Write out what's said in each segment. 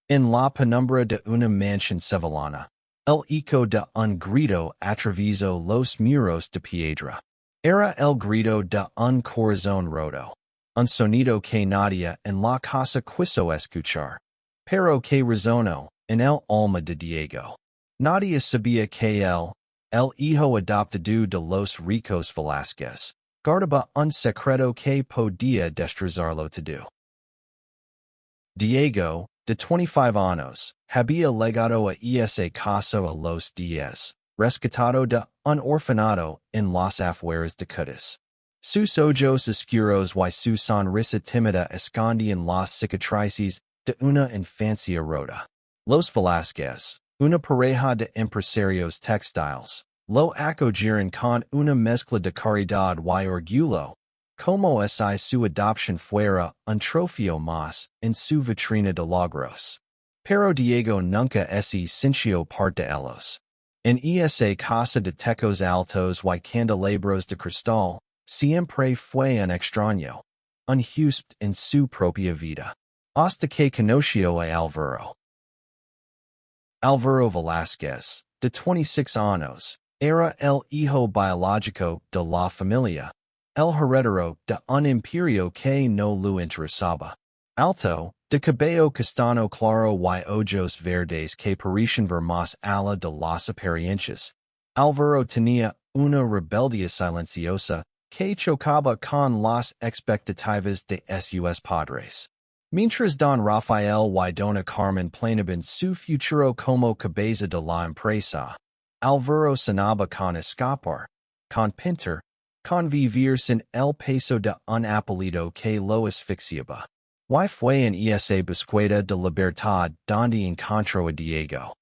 En la penumbra de una mansión sevillana, el eco de un grito atravesó los muros de piedra. Era el grito de un corazón roto. Un sonido que nadie en la casa quiso escuchar. Pero que resonó en el alma de Diego. Nadie sabía que el hijo adoptado de los ricos Velázquez, guardaba un secreto que podía destrozarlo todo. Diego, de 25 años, había legado a esa casa a los 10, rescatado de un orfanato en las afueras de Cádiz. Sus ojos oscuros y su sonrisa tímida escondían las cicatrices de una infancia rota. Los Velázquez, una pareja de empresarios textiles, lo acogieron con una mezcla de caridad y orgullo, como si su adopción fuera un trofeo más en su vitrina de logros. Pero Diego nunca se sintió parte de ellos. En esa casa de techos altos y candelabros de cristal, siempre fue un extraño, un huésped en su propia vida, hasta que conoció a Álvaro. Álvaro Velázquez, de 26 años, era el hijo biológico de la familia, el heredero de un imperio que no lo interesaba. Alto, de cabello castaño claro y ojos verdes que parecían ver más allá de las apariencias. Álvaro tenía una rebeldía silenciosa que chocaba con las expectativas de sus padres. Mientras Don Rafael y Dona Carmen planeaban su futuro como cabeza de la empresa, Álvaro sonaba con escapar, con pintar, con vivir sin el peso de un apellido que lo asfixiaba. Y fue en esa búsqueda de libertad donde encontró a Diego.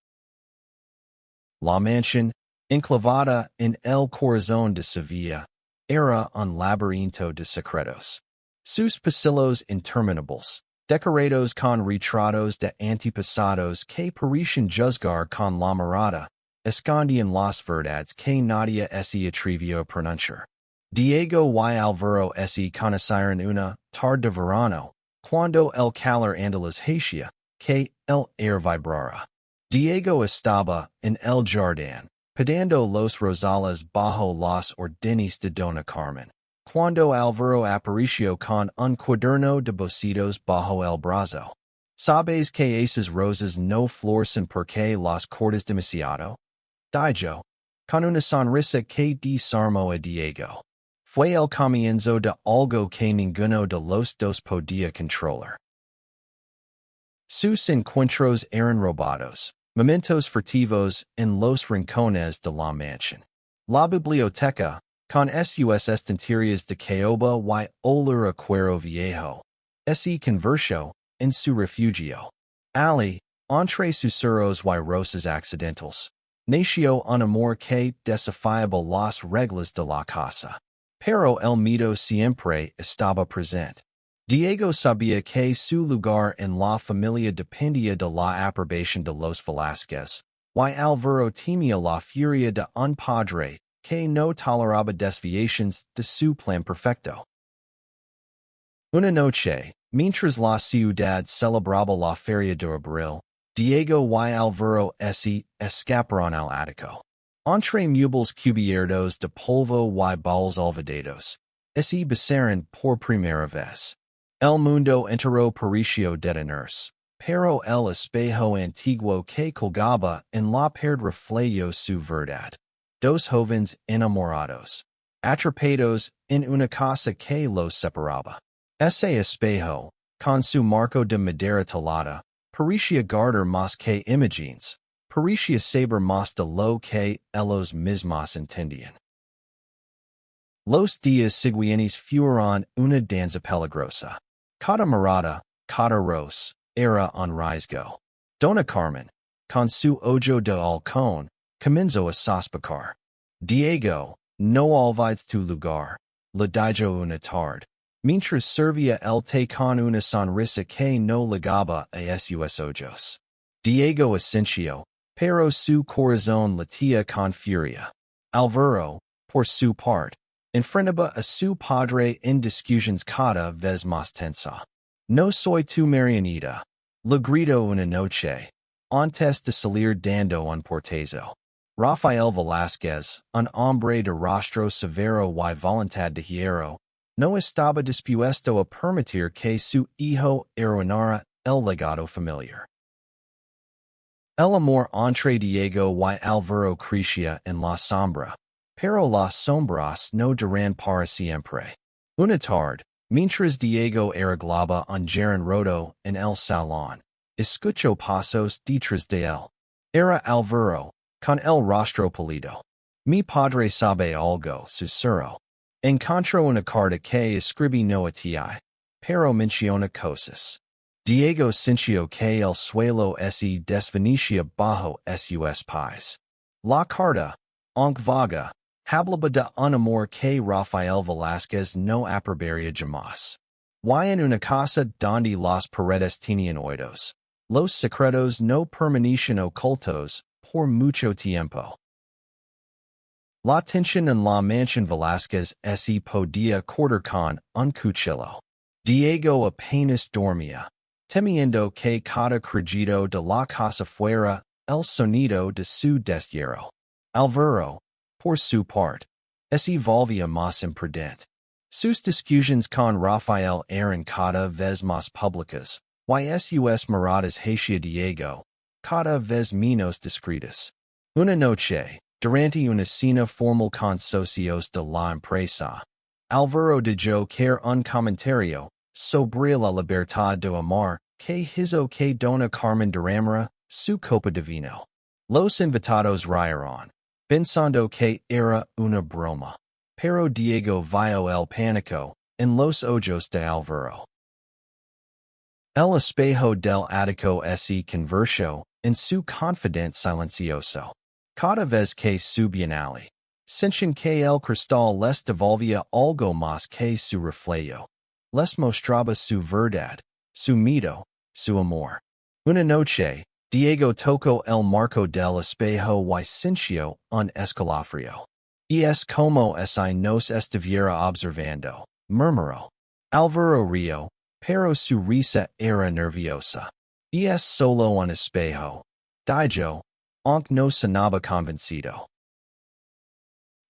La mansión, enclavada en el corazón de Sevilla, era un laberinto de secretos. Sus pasillos interminables, decorados con retratos de antepasados que parecían juzgar con la mirada, escondían las verdades que nadie se atrevió a pronunciar. Diego y Álvaro se conocieron una tarde de verano, cuando el calor andaluz hacía que el aire vibrara. Diego estaba en el jardín, pintando los rosales bajo las órdenes de Dona Carmen, cuando Álvaro apareció con un cuaderno de bocetos bajo el brazo. ¿Sabes que esas rosas no florecen porque las cortas demasiado? Dijo, con una sonrisa que desarmó a Diego. Fue el comienzo de algo que ninguno de los dos podía controlar. Sus encuentros eran robados, momentos furtivos en los rincones de la mansión. La biblioteca, con sus estanterías de caoba y olor a cuero viejo, se convirtió en su refugio. Ali, entre susurros y rosas accidentales, nació un amor que desafiaba las reglas de la casa. Pero el miedo siempre estaba presente. Diego sabía que su lugar en la familia dependía de la aprobación de los Velázquez, y Álvaro temía la furia de un padre que no toleraba desviaciones de su plan perfecto. Una noche, mientras la ciudad celebraba la feria de abril, Diego y Álvaro se escaparon al ático. Entre muebles cubiertos de polvo y baúles olvidados, se besaron por primera vez. El mundo entero pareció detenerse, pero el espejo antiguo que colgaba en la pared reflejó su verdad. Dos jóvenes enamorados, atrapados en una casa que los separaba. Ese espejo, con su marco de madera talada, parecía guardar más que imágenes. Parecía saber más de lo que ellos mismos entendían. Los días siguientes fueron una danza peligrosa. Cada mirada, cada ros, era un riesgo. Dona Carmen, con su ojo de halcón, comenzó a sospechar. Diego, no olvides tu lugar, le dijo una tarde, mientras servía el té con una sonrisa que no ligaba a sus ojos. Diego asintió, pero su corazón latía con furia. Álvaro, por su parte, enfrentaba a su padre en discusiones cada vez más tensa. No soy tu marioneta, Le grito una noche. Antes de salir dando un portazo. Rafael Velázquez, un hombre de rostro severo y voluntad de hierro, no estaba dispuesto a permitir que su hijo arruinara el legado familiar. El amor entre Diego y Alvaro crecía en la sombra, pero las sombras no duran para siempre. Una tarde, mientras Diego arreglaba un jarrón roto en el salón, escuchó pasos detrás de él. Era Alvaro, con el rostro pálido. Mi padre sabe algo, susurró. Encontró una carta que escribí no a ti, pero menciona cosas. Diego sintió que el suelo se desvanecía bajo sus pies. La carta, aunque vaga, hablaba de un amor que Rafael Velázquez no aprobaría jamás. Y en una casa donde las paredes tenían oídos, los secretos no permanecían ocultos por mucho tiempo. La tensión en la mansión Velázquez se podía cortar con un cuchillo. Diego apenas dormía, temiendo que cada crujido de la casa fuera el sonido de su destierro. Alvaro, por su parte, se volvía más imprudente. Sus discusiones con Rafael eran cada vez más públicas, y sus miradas hacia Diego, cada vez menos discretas. Una noche, durante una cena formal con socios de la empresa, Alvaro dijo que un comentario sobre la libertad de amar que hizo que Dona Carmen derramara su copa de vino. Los invitados rieron, pensando que era una broma, pero Diego vio el pánico en los ojos de Alvaro. El espejo del ático se convirtió en su confidente silencioso. Cada vez que subían allí, sentían que el cristal les devolvía algo más que su reflejo. Les mostraba su verdad, su miedo, su amor. Una noche, Diego tocó el marco del espejo y sintió un escalofrío. Y es como si nos estuviera observando, murmuró. Alvaro rió, pero su risa era nerviosa. Y es solo un espejo. Dijo, aunque no sonaba convencido.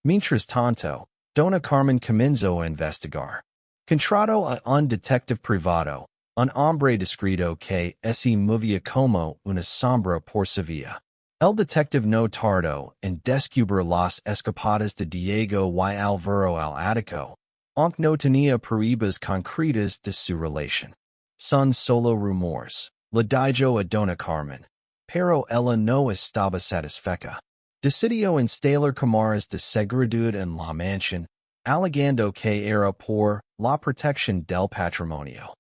Mientras tanto, Dona Carmen comenzó a investigar. Contrató a un detective privado, un hombre discreto que se movía como una sombra por Sevilla. El detective no tardó en descubrir las escapadas de Diego y Alvaro al ático, aunque no tenía pruebas concretas de su relación. Son solo rumores, le dijo a Dona Carmen, pero ella no estaba satisfecha. Decidió instalar cámaras de seguridad en la mansión, alegando que era por la protección del patrimonio.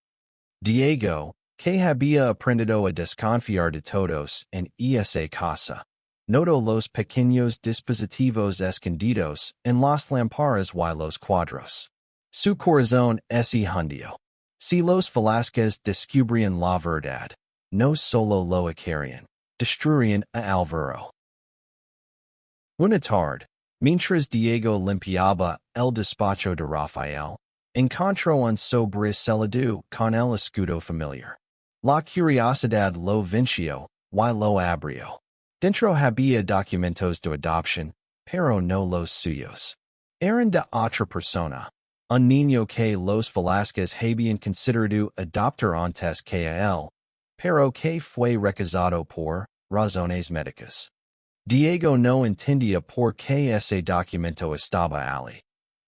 Diego, que había aprendido a desconfiar de todos en esa casa, notó los pequeños dispositivos escondidos en las lámparas y los cuadros. Su corazón se hundió. Si los Velázquez descubrían la verdad, no solo lo harían, destruirían a Alvaro. Una tarde, mientras Diego limpiaba el despacho de Rafael, encontró un sobresalado con el escudo familiar. La curiosidad lo venció y lo abrió. Dentro había documentos de adopción, pero no los suyos. Eran de otra persona, un niño que los Velázquez habían considerado adoptar antes que a él, pero que fue rechazado por razones médicas. Diego no entendía por qué ese documento estaba allí,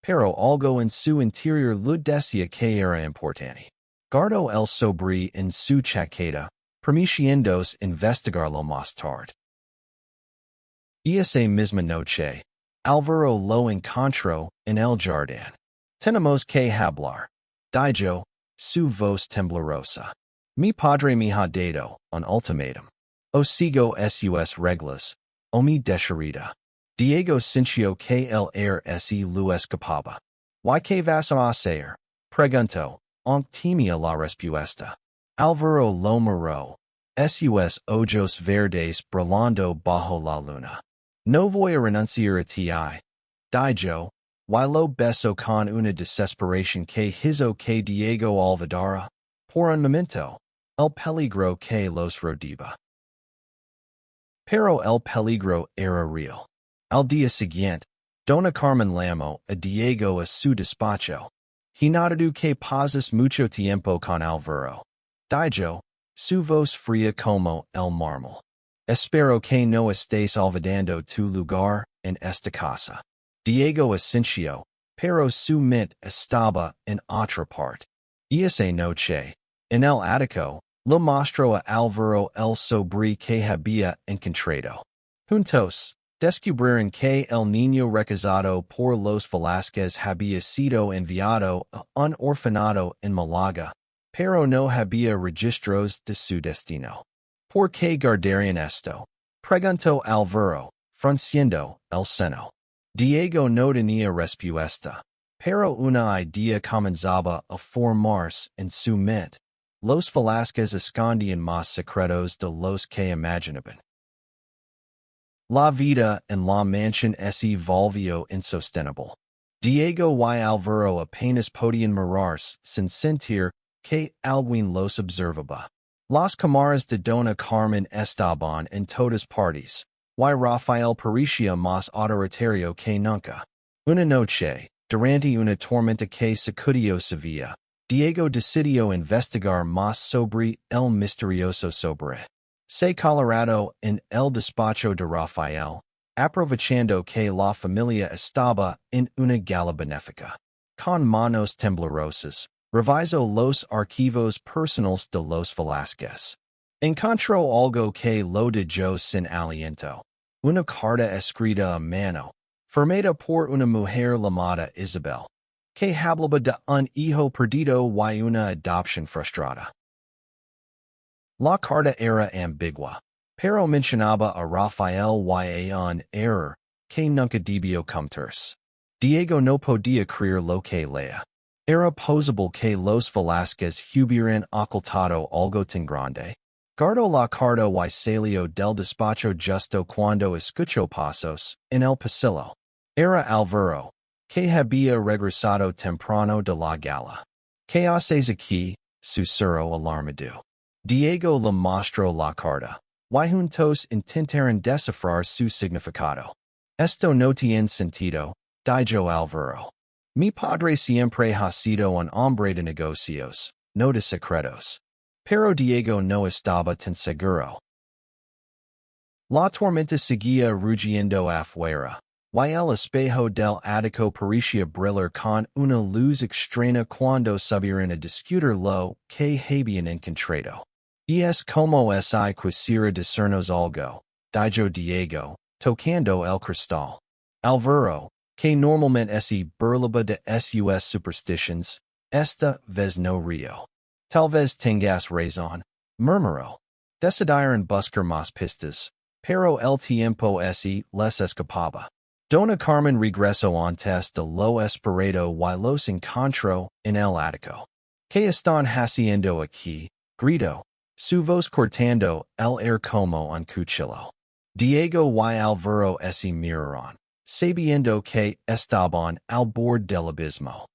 pero algo en su interior le decía que era importante. Guardó el sobre en su chaqueta, prometiéndose investigarlo más tarde. Esa misma noche, Alvaro lo encontró en el jardín. Tenemos que hablar, dijo, su voz temblorosa. Mi padre me ha dado un ultimátum. O sigo sus reglas, o mi desherida. Diego sintió que el air se lo escapaba. ¿Y qué vas a hacer? Preguntó, aunque temía la respuesta. Alvaro lo miró, sus ojos verdes brillando bajo la luna. No voy a renunciar a ti, dijo, y lo besó con una desesperación que hizo que Diego olvidara, por un momento, El peligro que los rodea. Pero el peligro era real. Al día siguiente, Dona Carmen llamó a Diego a su despacho. He notado que pasas mucho tiempo con Alvaro. Dijo, su voz fría como el mármol. Espero que no estés olvidando tu lugar en esta casa. Diego asintió, pero su mente estaba en otra parte. Esa noche, en el ático, le mostró a Alvaro el sobre que había encontrado. Juntos, descubrieron que el niño recazado por los Velázquez había sido enviado a un orfanato en Málaga, pero no había registros de su destino. ¿Por qué guardarían esto? Preguntó Alvaro, frunciendo el seno. Diego no tenía respuesta, pero una idea comenzaba a formarse en su mente. Los Velázquez escondían más secretos de los que imaginaban. La vida en la mansión se volvió insostenible. Diego y Alvaro apenas podían mirarse sin sentir que alguien los observaba. Las cámaras de Dona Carmen estaban en todas partes, y Rafael parecía más autoritario que nunca. Una noche, durante una tormenta que sacudió Sevilla, Diego decidió investigar más sobre el misterioso sobre. Se Colorado en el despacho de Rafael, aprovechando que la familia estaba en una gala benéfica. Con manos temblorosas, revisó los archivos personales de los Velázquez. Encontró algo que lo dejó sin aliento. Una carta escrita a mano, firmada por una mujer llamada Isabel, que hablaba de un hijo perdido y una adopción frustrada. La carta era ambigua, pero mencionaba a Rafael y a un error que nunca debió cometerse. Diego no podía creer lo que leía. Era posible que los Velázquez hubieran ocultado algo tan grande. Guardó la carta y salió del despacho justo cuando escuchó pasos en el pasillo. Era Alvaro, que había regresado temprano de la gala. ¿Qué haces aquí? Susurró alarmado. Diego le mostró la carta, y juntos intentaron descifrar su significado. Esto no tiene sentido, dijo Alvaro. Mi padre siempre ha sido un hombre de negocios, no de secretos. Pero Diego no estaba tan seguro. La tormenta seguía rugiendo afuera, y el espejo del ático parecía brillar con una luz extraña cuando subieron a discutir lo que habían encontrado. Y es como si quisiera decirnos algo, dijo Diego, tocando el cristal. Alvaro, que normalmente se burlaba de sus superstitions, esta vez no rió. Tal vez tengas razón, murmuró. Decidieron buscar más pistas, pero el tiempo les escapaba. Dona Carmen regresó antes de lo esperado y los encontró en el ático. ¿Qué están haciendo aquí? Gritó, su voz cortando el aire como un cuchillo. Diego y Alvaro se miraron, sabiendo que estaban al borde del abismo.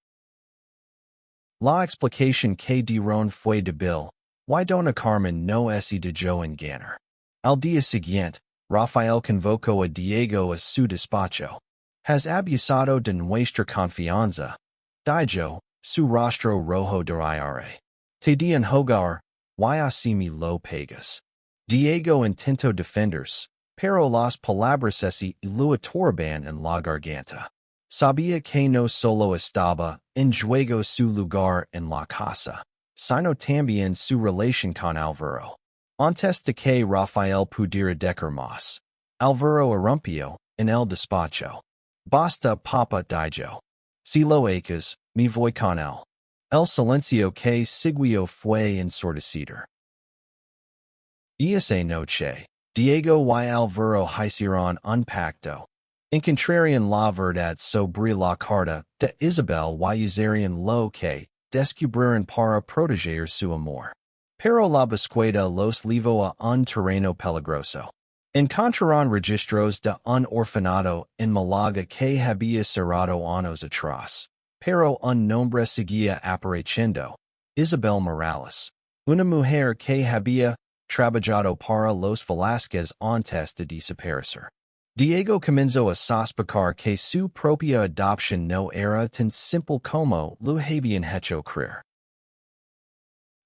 La explicación que dieron fue débil, y Dona Carmen no se dejó engañar. Al día siguiente, Rafael convocó a Diego a su despacho. ¿Has abusado de nuestra confianza? Dijo, su rostro rojo de ira. Te di en hogar, y así me lo pagas. Diego intentó defenderse, pero las palabras se lo atorban en la garganta. Sabía que no solo estaba en juego su lugar en la casa, sino también su relación con Alvaro. Antes de que Rafael pudiera decir más, Alvaro irrumpió en el despacho. Basta, papa, dijo. Si lo haces, me voy con él. El silencio que siguió fue ensordecido. Esa noche, Diego y Alvaro hicieron un pacto. Encontrarían la verdad sobre la carta de Isabel y usarían lo que descubrieron para proteger su amor. Pero la búsqueda los llevó a un terreno peligroso. Encontraron registros de un orfanato en Málaga que había cerrado años atrás, pero un nombre seguía apareciendo: Isabel Morales. Una mujer que había trabajado para los Velázquez antes de desaparecer. Diego comenzó a sospechar que su propia adopción no era tan simple como lo habían hecho creer.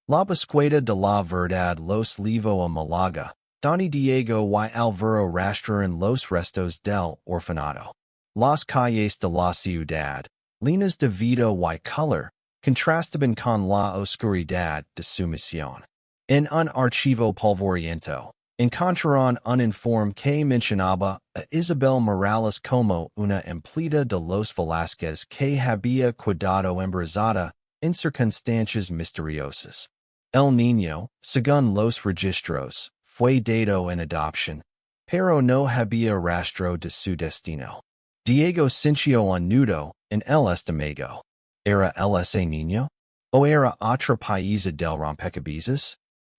La búsqueda de la verdad los llevó a Málaga, donde Diego y Álvaro rastraron los restos del orfanato. Las calles de la ciudad, llenas de vida y color, contrastaban con la oscuridad de su misión. En un archivo polvoriento, encontraron un informe que mencionaba a Isabel Morales como una empleada de los Velázquez que había quedado embarazada en circunstancias misteriosas. El niño, según los registros, fue dado en adopción, pero no había rastro de su destino. Diego sintió un nudo en el estómago. ¿Era él ese niño? ¿O era otra pieza del rompecabezas?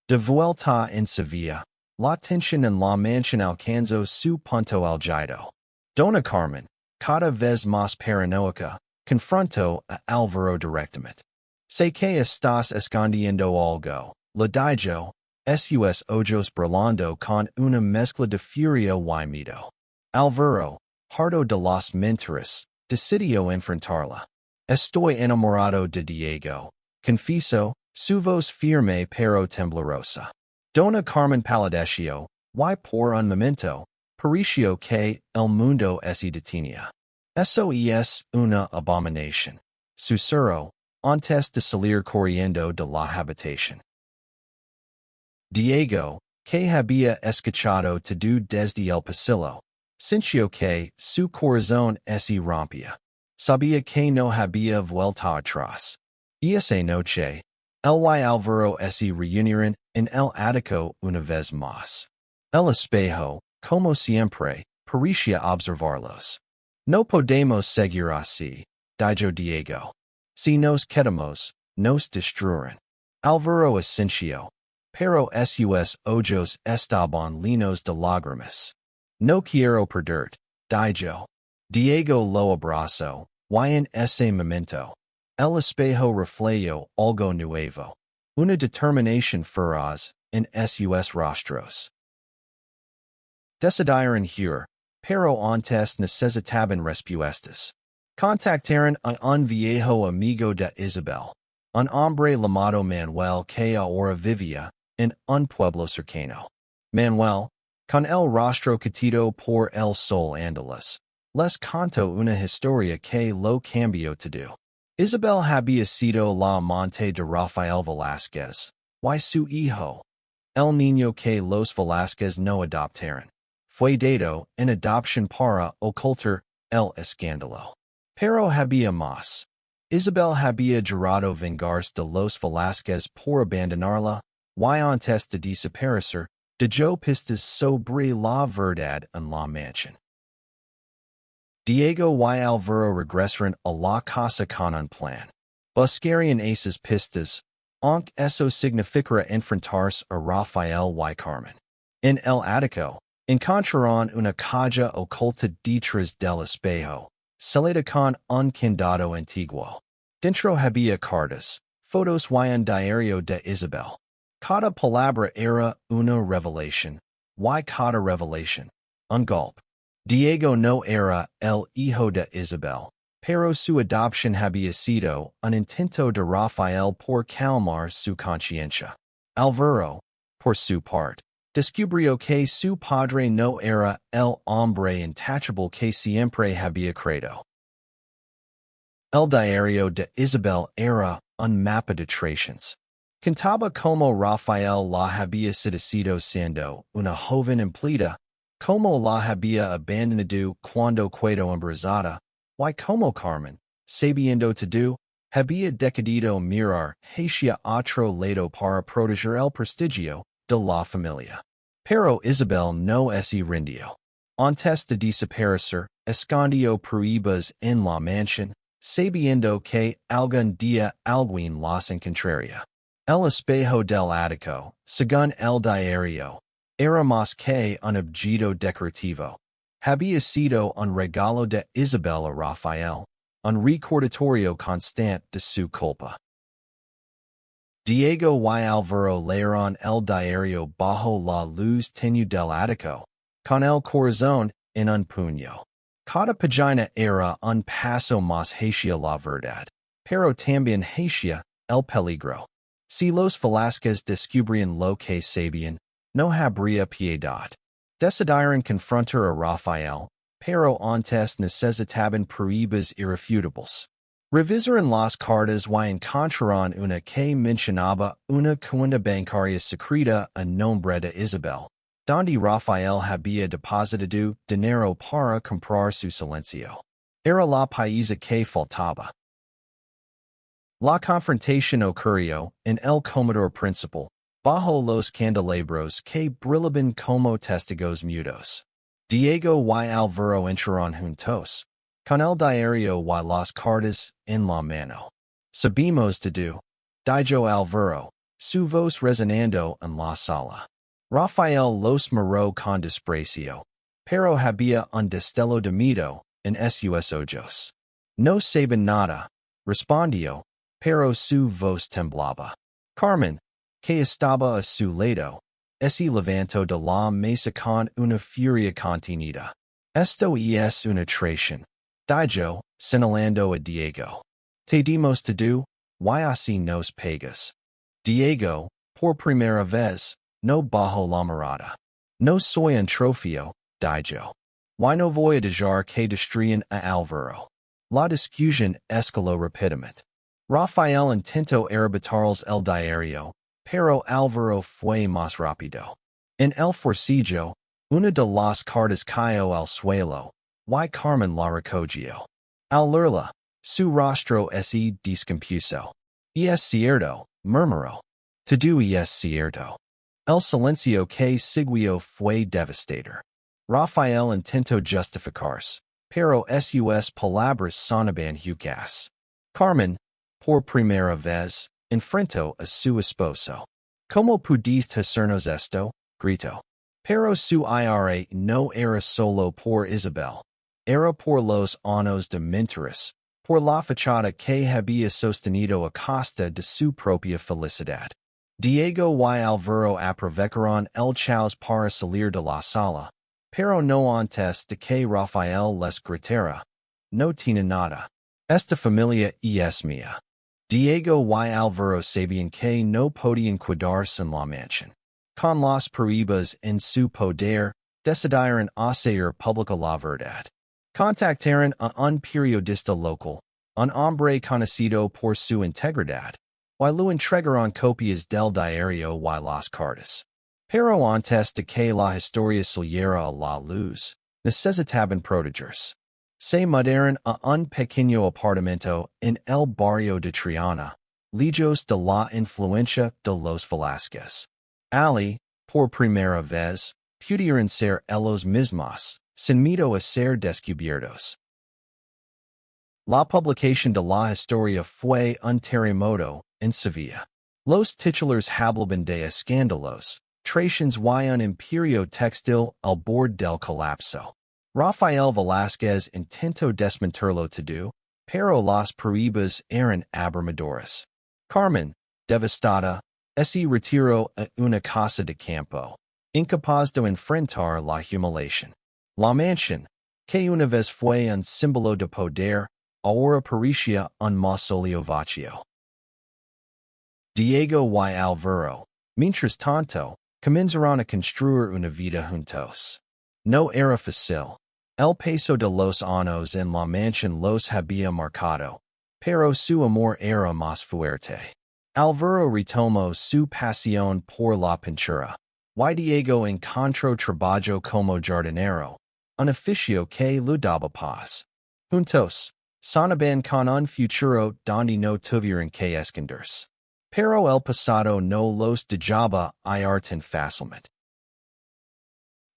De vuelta en Sevilla, la tensión en la mansión alcanzó su punto álgido. Dona Carmen, cada vez más paranoica, confrontó a Álvaro directamente. Sé que estás escondiendo algo, le dijo, sus ojos brillando con una mezcla de furia y miedo. Álvaro, harto de las mentiras, decidió enfrentarla. Estoy enamorado de Diego, confieso, su voz firme pero temblorosa. Dona Carmen palideció, y por un momento, pareció que el mundo se detenía. Eso es una abominación. Susurró, antes de salir corriendo de la habitación. Diego, que había escuchado todo desde el pasillo, sintió que su corazón se rompía. Sabía que no había vuelta atrás. Y esa noche, él y Álvaro se reunieron en el ático una vez más. El espejo, como siempre, parecía observarlos. No podemos seguir así, dijo Diego. Si nos quedamos, nos destruirán. Álvaro asintió, pero sus ojos estaban llenos de lágrimas. No quiero perderte, dijo. Diego lo abrazó, y en ese momento, el espejo reflejó algo nuevo, una determinación feroz en sus rostros. Decidieron huir, pero antes necesitaban respuestas. Contactaron a un viejo amigo de Isabel, un hombre llamado Manuel que ahora vivía en un pueblo cercano. Manuel, con el rostro catido por el sol andaluz, les contó una historia que lo cambió todo. Isabel había sido la amante de Rafael Velázquez, y su hijo, el niño que los Velázquez no adoptaron, fue dado en adopción para ocultar el escándalo. Pero había más. Isabel había jurado vengarse de los Velázquez por abandonarla, y antes de desaparecer, dejó pistas sobre la verdad en la mansión. Diego y Álvaro regresaron a la casa con un plan. Buscarían esas pistas, aunque eso significara enfrentarse a Rafael y Carmen. En el ático, encontraron una caja oculta detrás del espejo, sellada con un candado antiguo. Dentro había cartas, fotos y un diario de Isabel. Cada palabra era una revelación, y cada revelación, un golpe. Diego no era el hijo de Isabel, pero su adopción había sido un intento de Rafael por calmar su conciencia. Álvaro, por su parte, descubrió que su padre no era el hombre intachable que siempre había creído. El diario de Isabel era un mapa de traiciones. Contaba como Rafael la había seducido siendo una joven empleada, como la había abandonado cuando quedó embarazada, y como Carmen, sabiendo todo, había decidido mirar hacia otro lado para proteger el prestigio de la familia. Pero Isabel no se rindió. Antes de desaparecer, escondió pruebas en la mansión, sabiendo que algún día alguien las encontraría. El espejo del ático, según el diario, era más que un objeto decorativo. Había sido un regalo de Isabel a Rafael, un recordatorio constante de su culpa. Diego y Alvaro leyeron el diario bajo la luz tenue del ático, con el corazón en un puño. Cada página era un paso más hacia la verdad, pero también hacia el peligro. Si los Velázquez descubrían lo que sabían, no habría piedad. Decidieron confrontar a Rafael, pero antes necesitaban pruebas irrefutables. Revisaron las cartas y encontraron una que mencionaba una cuenta bancaria secreta a nombre de Isabel, donde Rafael había depositado dinero para comprar su silencio. Era la pieza que faltaba. La confrontación ocurrió en el comedor principal, bajo los candelabros que brillaban como testigos mudos. Diego y Alvaro entraron juntos, con el diario y las cartas en la mano. Sabemos todo, dijo Alvaro, su voz resonando en la sala. Rafael los miró con desprecio, pero había un destello de miedo en sus ojos. No saben nada, respondió, pero su voz temblaba. Carmen, que estaba a su lado, se levantó de la mesa con una furia contenida. Esto es una traición, dijo, señalando a Diego. Te dimos todo, y así nos pagas. Diego, por primera vez, no bajó la mirada. No soy un trofeo, dijo. Y no voy a dejar que destruyan a Alvaro. La discusión escaló rápidamente. Rafael intentó arrebatarles el diario, pero Alvaro fue más rápido. En el forcillo, una de las cartas cayó al suelo, y Carmen la recogió. Al leerla, su rostro se descompuso. Es cierto, murmuró. Todo es cierto. El silencio que siguió fue devastador. Rafael intentó justificarse, pero sus palabras sonaban huecas. Carmen, por primera vez, enfrentó a su esposo. ¿Cómo pudiste hacernos esto? Gritó. Pero su ira no era solo por Isabel. Era por los años de mentiras, por la fachada que había sostenido a costa de su propia felicidad. Diego y Alvaro aprovecharon el caos para salir de la sala, pero no antes de que Rafael les gritara. No tiene nada. Esta familia es mía. Diego y Alvaro sabían que no podían quedarse en la mansión. Con las pruebas en su poder, decidieron hacer pública la verdad. Contactaron a un periodista local, un hombre conocido por su integridad, y lo entregaron copias del diario y las cartas. Pero antes de que la historia saliera a la luz, necesitaban protegerse. Se mudaron a un pequeño apartamento en el barrio de Triana, lejos de la influencia de los Velázquez. Ali, por primera vez, pudieron ser ellos mismos, sin miedo a ser descubiertos. La publicación de la historia fue un terremoto en Sevilla. Los titulares hablaban de escándalos, traiciones y un imperio textil al borde del colapso. Rafael Velázquez intentó desmentirlo todo, pero las pruebas eran abrumadoras. Carmen, devastada, se retiró a una casa de campo, incapaz de enfrentar la humiliación. La mansión, que una vez fue un símbolo de poder, ahora parecía un mausoleo vacío. Diego y Alvaro, mientras tanto, comenzaron a construir una vida juntos. No era fácil. El peso de los años en la mansión los había marcado, pero su amor era más fuerte. Alvaro retomó su pasión por la pintura, y Diego encontró trabajo como jardinero, un oficio que le daba paz. Juntos, soñaban con un futuro donde no tuvieran que esconderse. Pero el pasado no los dejaba ir tan fácilmente.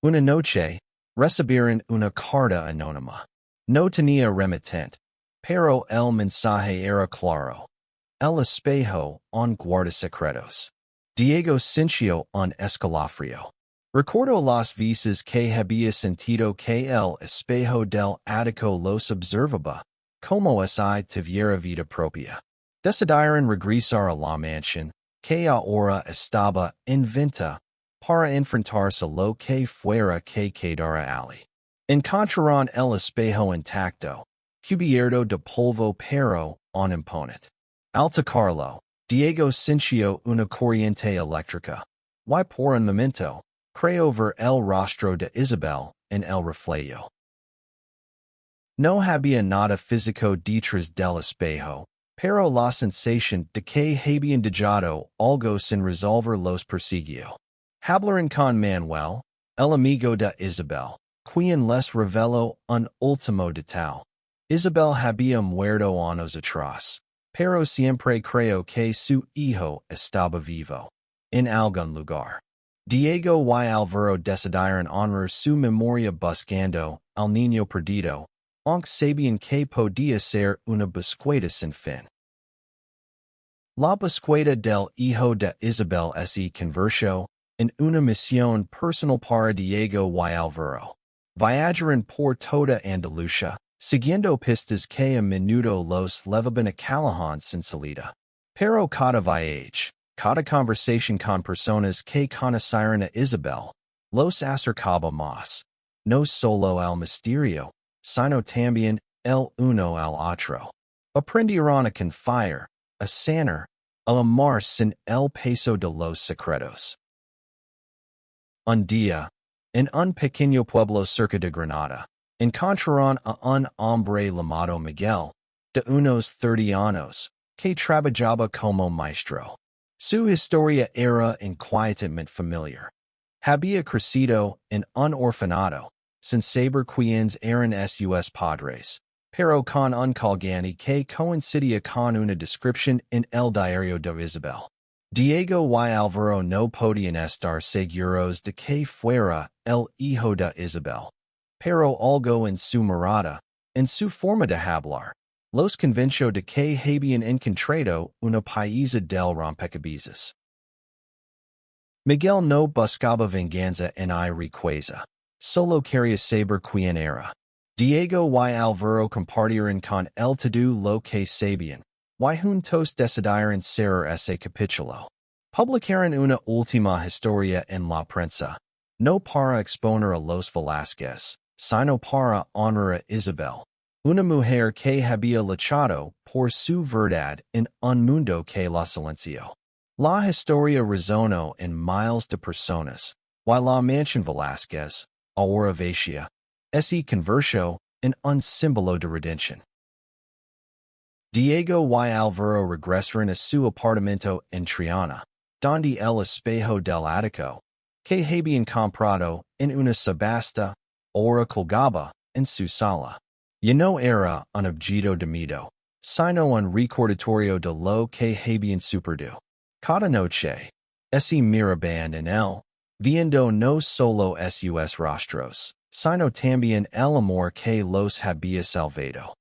Una noche, recibieron una carta anónima. No tenía remitente, pero el mensaje era claro. El espejo, un guardasecretos. Diego sintió un escalofrío. Recordó las veces que había sentido que el espejo del ático los observaba, como si tuviera vida propia. Decidieron regresar a la mansión, que ahora estaba inventa para enfrentarse lo que fuera que quedara allí. Encontrarán el espejo intacto, cubierto de polvo pero on imponente. Al tocarlo, Diego sintió una corriente eléctrica. Y por un momento, creyó ver el rostro de Isabel en el reflejo. No había nada físico detrás del espejo, pero la sensación de que habían dejado algo sin resolver los persiguió. Hablaron con Manuel, el amigo de Isabel, quien les reveló un último detalle. Isabel había muerto años atrás, pero siempre creyó que su hijo estaba vivo, en algún lugar. Diego y Alvaro decidieron honrar su memoria buscando al niño perdido, aunque sabían que podía ser una búsqueda sin fin. La búsqueda del hijo de Isabel se convirtió en una misión personal para Diego y Alvaro. Viajaron por toda Andalucía, siguiendo pistas que a menudo los llevaban a callejones sin salida. Pero cada viaje, cada conversación con personas que conocieron a Isabel, los acercaba más, no solo al misterio, sino también el uno al otro. Aprendieron a confiar, a sanar, a amar sin el peso de los secretos. Un día, en un pequeño pueblo cerca de Granada, encontraron a un hombre llamado Miguel, de unos 30 años, que trabajaba como maestro. Su historia era inquietamente familiar. Había crecido en un orfanato, sin saber quiénes eran sus padres, pero con un colgante que coincidía con una descripción en el diario de Isabel. Diego y Alvaro no podían estar seguros de que fuera el hijo de Isabel, pero algo en su mirada, en su forma de hablar, los convenció de que habían encontrado una pieza del rompecabezas. Miguel no buscaba venganza en riqueza, solo quería saber quién era. Diego y Alvaro compartieron con él todo lo que sabían, y juntos decidieron cerrar ese capítulo. Publicaron una última historia en la prensa, no para exponer a los Velázquez, sino para honrar a Isabel, una mujer que había luchado por su verdad en un mundo que la silenció. La historia resonó en miles de personas, y la mansión Velázquez, ahora vacía, se convirtió en un símbolo de redención. Diego y Alvaro regresaron a su apartamento en Triana, donde el espejo del ático, que habían comprado en una subasta, ahora colgaba en su sala. Y no era un objeto de miedo, sino un recordatorio de lo que habían superado. Cada noche, se miraban en él, viendo no solo sus rostros, sino también el amor que los había salvado.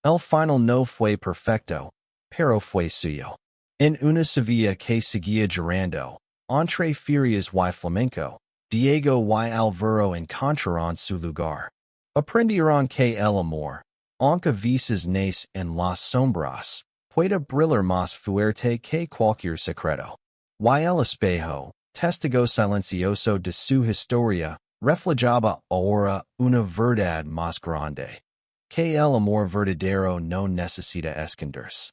El final no fue perfecto, pero fue suyo. En una Sevilla que seguía llorando, entre ferias y flamenco, Diego y Alvaro encontraron su lugar. Aprendieron que el amor, aunque a veces nace en las sombras, puede brillar más fuerte que cualquier secreto. Y el espejo, testigo silencioso de su historia, reflejaba ahora una verdad más grande. Que el amor verdadero no necesita esconderse.